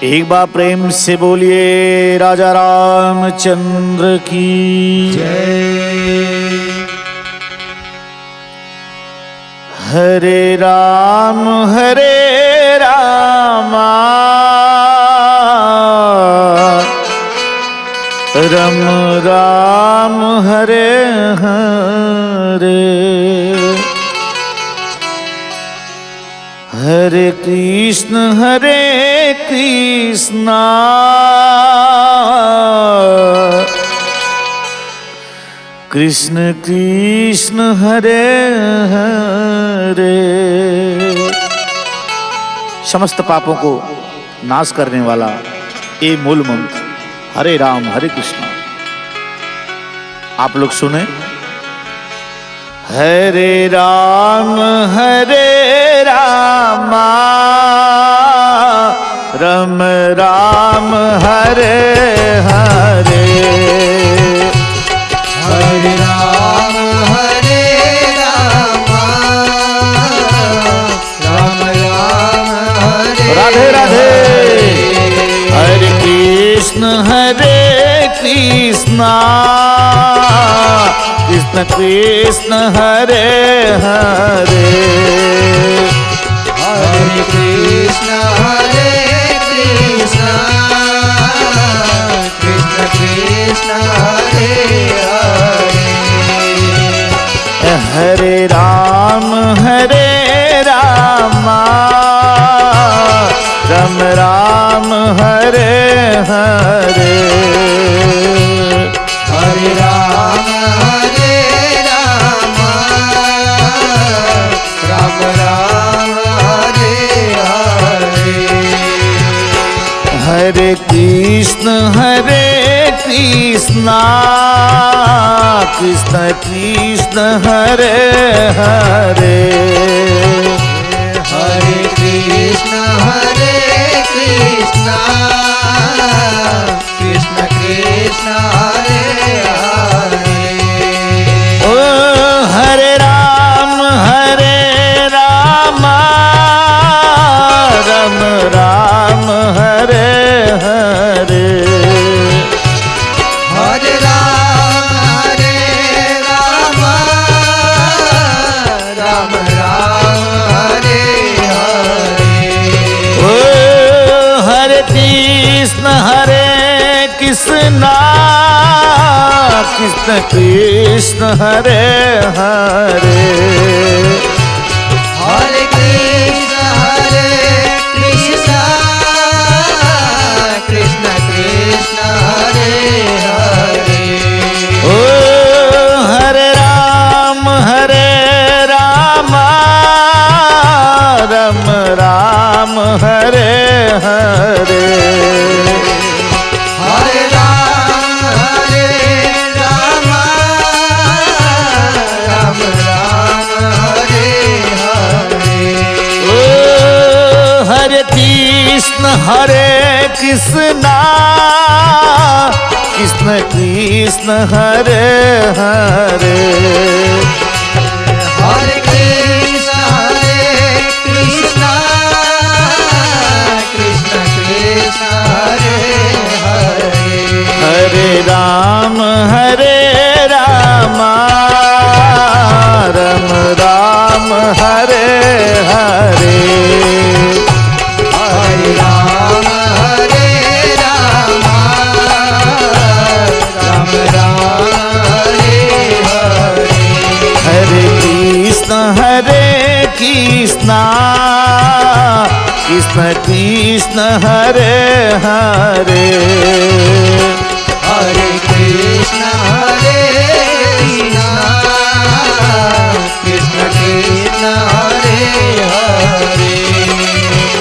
एक बार प्रेम से बोलिए राजा रामचंद्र की जय। हरे राम रम राम हरे हरे, हरे कृष्ण कृष्ण कृष्ण हरे हरे। समस्त पापों को नाश करने वाला ये मूल मंत्र हरे राम हरे कृष्ण। आप लोग सुने। हरे राम रम राम हरे हरे, हरे राम राम राम हरे राधे राधे। हरे कृष्ण कृष्ण कृष्ण हरे हरे, हरे कृष्ण कृष्ण कृष्ण हरे हरे, हरे राम रम राम हरे हरे, हरे राम राम राम हरे हरे, हरे कृष्ण कृष्ण कृष्ण हरे हरे, हरे कृष्ण कृष्ण कृष्ण हरे हरे, ओ हरे राम रम राम हरे हरे, हरे राम राम राम हरे हरे, ओ हरे कृष्ण कृष्ण कृष्ण हरे हरे, हरे कृष्ण कृष्ण कृष्ण हरे हरे, ओ हरे राम रम राम हरे हरे, हरे राम राम राम हरे हरे, ओ हरे कृष्ण कृष्ण कृष्ण हरे हरे, हरे कृष्ण कृष्ण कृष्ण हरे हरे, हरे राम रम राम हरे हरे, हरे राम राम राम हरे हरे, हरे कृष्ण कृष्ण कृष्ण हरे हरे, हरे कृष्ण कृष्ण कृष्ण हरे हरे,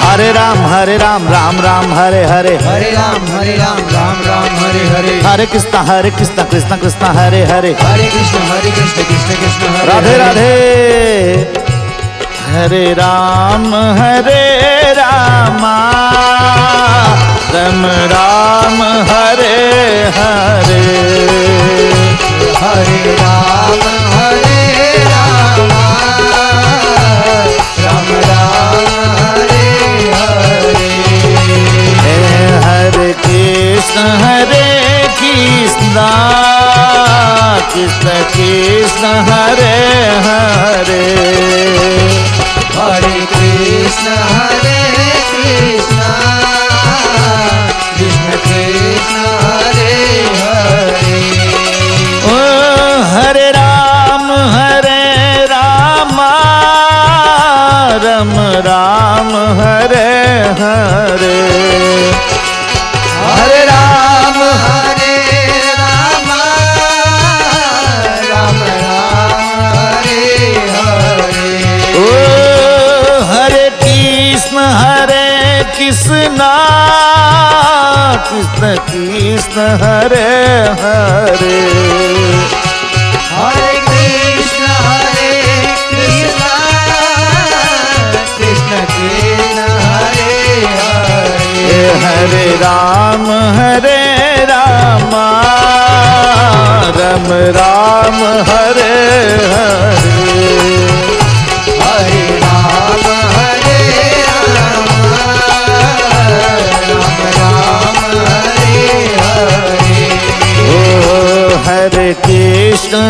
हरे राम राम हरे हरे, हरे राम राम राम हरे हरे, हरे कृष्ण कृष्ण कृष्ण हरे हरे, हरे कृष्ण कृष्ण कृष्ण हरे राधे हरे, राधे। हरे राम रम राम हरे हरे, हरे राम राम राम हरे हरे, कृष्ण हरे हरे हरे कृष्ण कृष्ण कृष्ण हरे हरे ओ हरे राम राम राम हरे हरे हरे राम राम राम हरे हरे ओ हरे कृष्ण कृष्ण कृष्ण हरे हरे हरे कृष्ण कृष्ण कृष्ण हरे हरे हरे राम राम राम हरे हरे हरे राम राम हरे हरे ओ हरे कृष्ण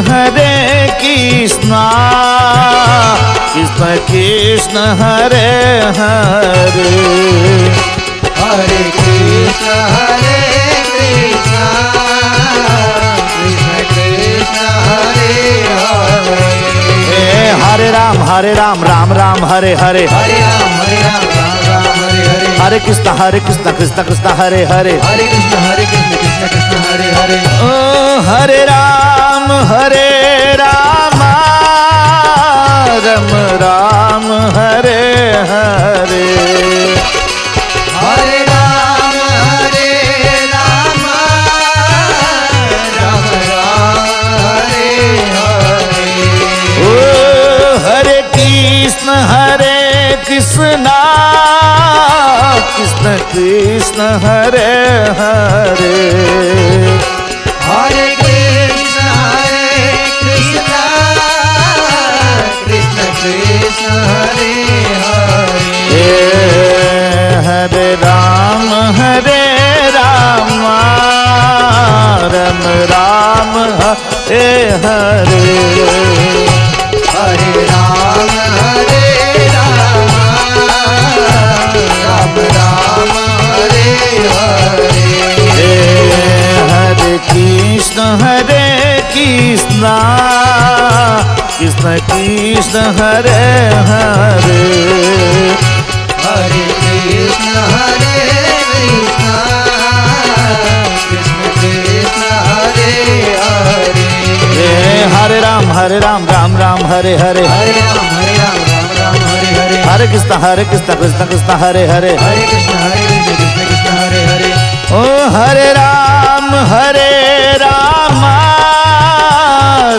कृष्ण कृष्ण हरे हरे हरे कृष्ण कृष्ण कृष्ण हरे हरे हरे राम राम राम हरे हरे हरे राम राम राम हरे हरे हरे कृष्ण कृष्ण कृष्ण हरे हरे हरे कृष्ण कृष्ण कृष्ण हरे हरे ओ हरे राम राम राम हरे हरे हरे राम राम राम हरे हरे ओ हरे कृष्ण कृष्ण कृष्ण हरे हरे हरे कृष्ण कृष्ण कृष्ण हरे हरे हरे राम राम राम हरे हरे हरे राम राम राम हरे हरे हरे कृष्ण कृष्ण कृष्ण हरे हरे हरे कृष्ण कृष्ण कृष्ण हरे हरे हरे राम राम राम हरे हरे हरे राम राम राम हरे हरे हरे कृष्ण कृष्ण हरे हरे हरे कृष्ण कृष्ण कृष्ण हरे हरे ओ हरे राम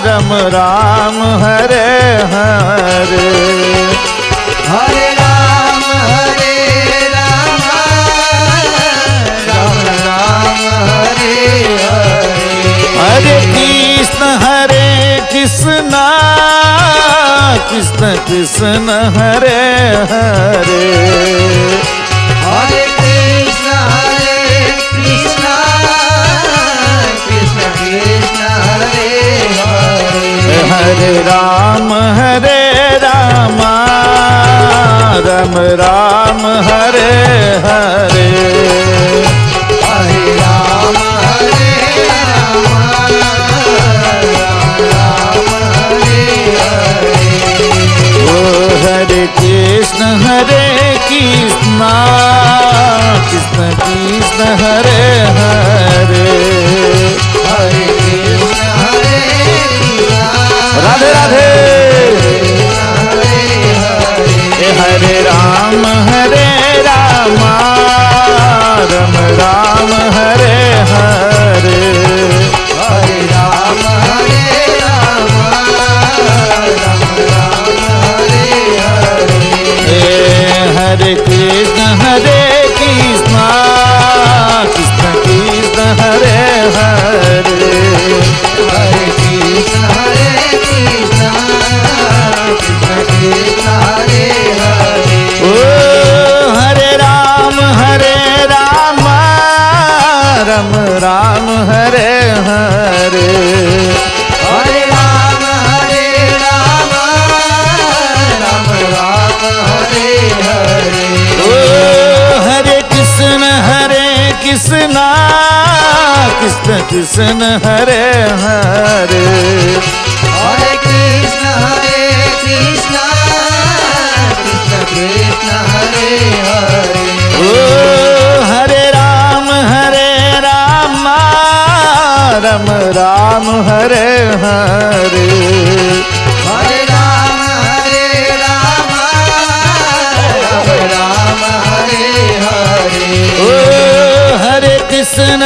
राम राम हरे हरे हरे राम राम राम हरे हरे हरे कृष्ण कृष्ण कृष्ण हरे हरे हरे कृष्ण कृष्ण कृष्ण हरे हरे हरे राम राम राम हरे हरे हरे राम राम हरे हरे ओ हरे कृष्ण कृष्ण कृष्ण हरे हरे हरे कृष्ण राधे राधे हरे हरे हरे राम राम राम हरे हरे हरे राम राम राम हरे हरे हरे कृष्ण कृष्ण कृष्ण हरे हरे हरे कृष्ण कृष्ण कृष्ण हरे हरे ओ हरे राम राम राम हरे हरे हरे राम कृष्ण हरे हरे हरे कृष्ण कृष्ण कृष्ण हरे हरे ओ हरे राम राम राम हरे हरे हरे राम राम राम हरे हरे ओ हरे कृष्ण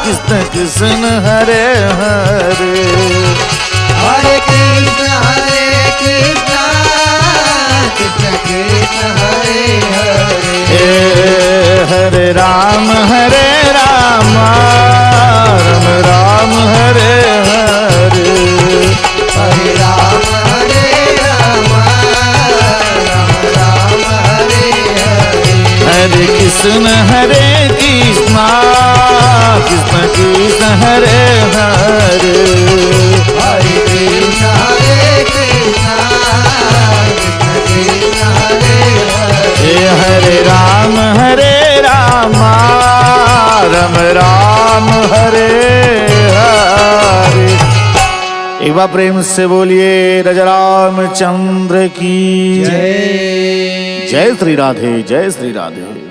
कृष्ण कृष्ण हरे हरे हरे कृष्ण कृष्ण कृष्ण हरे हरे हरे राम राम राम हरे हरे हरे राम राम राम हरे हरे हरे कृष्ण कृष्ण कृष्ण हरे हरे हरे कृष्ण कृष्ण कृष्ण हरे हरे हरे राम राम राम हरे हरे। एक बार प्रेम से बोलिए रामचंद्र की जय जय श्री राधे जय श्री राधे।